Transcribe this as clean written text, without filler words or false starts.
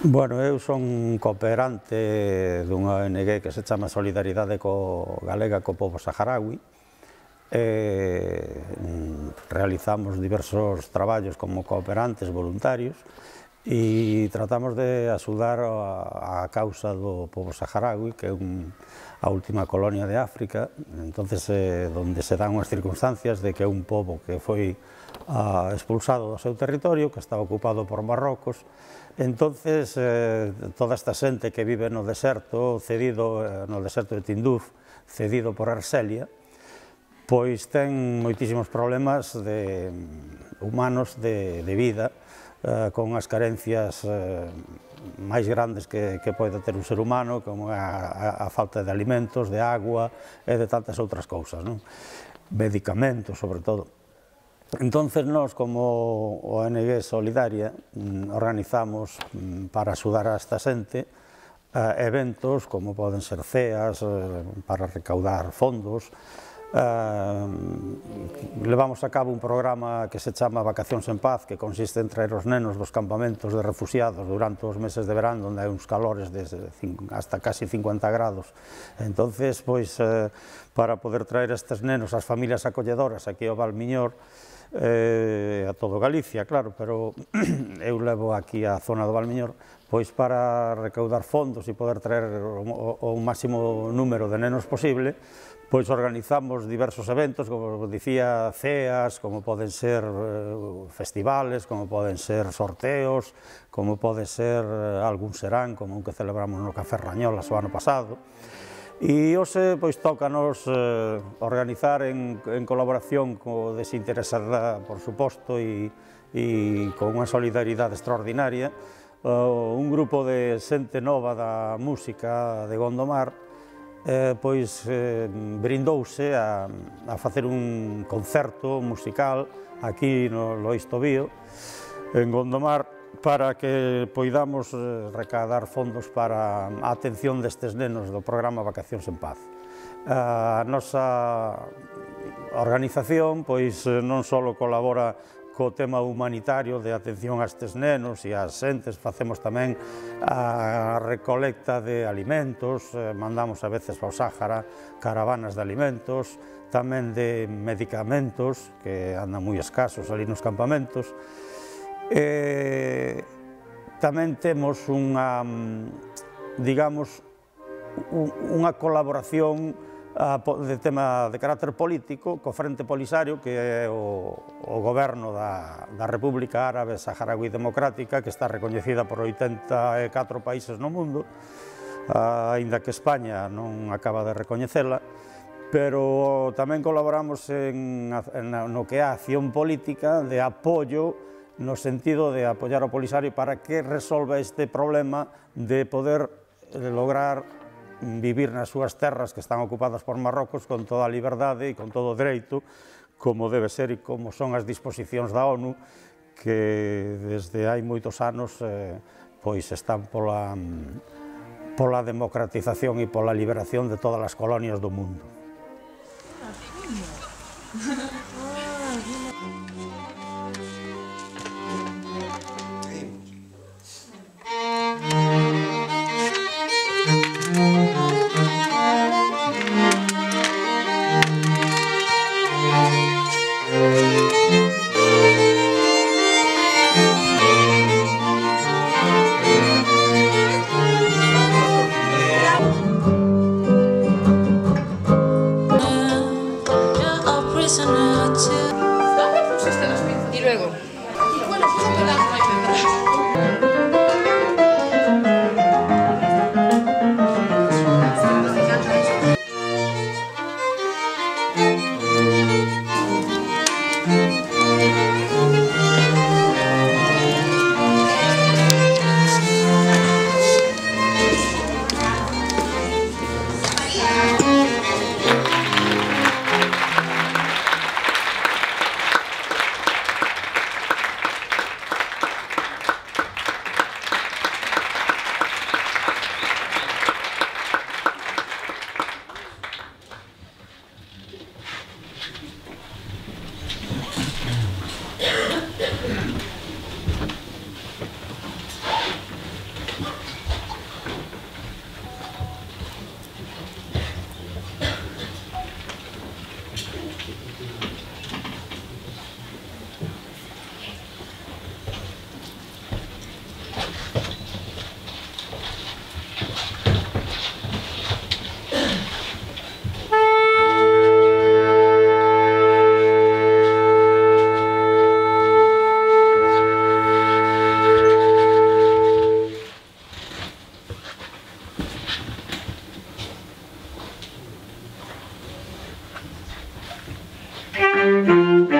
Bueno, eu son cooperante dunha ONG que se chama Solidaridade Galega co Pobo Saharaui. Realizamos diversos traballos como cooperantes voluntarios e tratamos de axudar a causa do pobo saharaui, que é a última colonia de África, entonces onde se dan unhas circunstancias de que é un pobo que foi expulsado do seu territorio, que estaba ocupado por Marrocos. Entonces, toda esta xente que vive no deserto, no deserto de Tinduf, cedido por Arxelia, pois ten moitísimos problemas humanos de vida, con as carencias máis grandes que pode ter un ser humano, como a falta de alimentos, de agua e de tantas outras cousas, medicamentos, sobre todo. Entonces, nós, como ONG Solidaria, organizamos para axudar a esta xente eventos como poden ser ceas para recaudar fondos. Levamos a cabo un programa que se chama Vacacións en Paz, que consiste en traer os nenos dos campamentos de refugiados durante os meses de verán, onde hai uns calores de hasta casi 50 grados. Entonces, pois, para poder traer estes nenos ás familias acolledoras aquí ao Valmiñor, a todo Galicia, claro, pero eu levo aquí a zona do Valmiñor, pois para recaudar fondos e poder traer o máximo número de nenos posible, pois organizamos diversos eventos, como dicía, ceas, como poden ser festivales, como poden ser sorteos, como pode ser algún serán, como un que celebramos no Café Rañolas o ano pasado. E hoxe, pois, tócanos organizar en colaboración co desinteresada, por suposto, e con unha solidaridade extraordinaria, un grupo de xente nova da música de Gondomar, pois brindouse a facer un concerto musical aquí no Lois Tobío, en Gondomar, para que poidamos recaudar fondos para a atención destes nenos do programa Vacacións en Paz. A nosa organización, pois, non só colabora co tema humanitario de atención a estes nenos e ás xentes, facemos tamén a recolecta de alimentos, mandamos a veces ao Sáhara caravanas de alimentos, tamén de medicamentos, que andan moi escasos ali nos campamentos. Tamén temos digamos, unha colaboración de tema de carácter político co Frente Polisario, que é o goberno da República Árabe Saharaui Democrática, que está recoñecida por 84 países no mundo, aínda que España non acaba de recoñecela, pero tamén colaboramos no que é a acción política de apoio, no sentido de apoiar ao Polisario para que resolva este problema de poder lograr vivir nas súas terras que están ocupadas por Marrocos con toda a liberdade e con todo o dereito, como debe ser e como son as disposicións da ONU, que desde hai moitos anos pois están pola democratización e pola liberación de todas as colonias do mundo. Y luego. Thank you.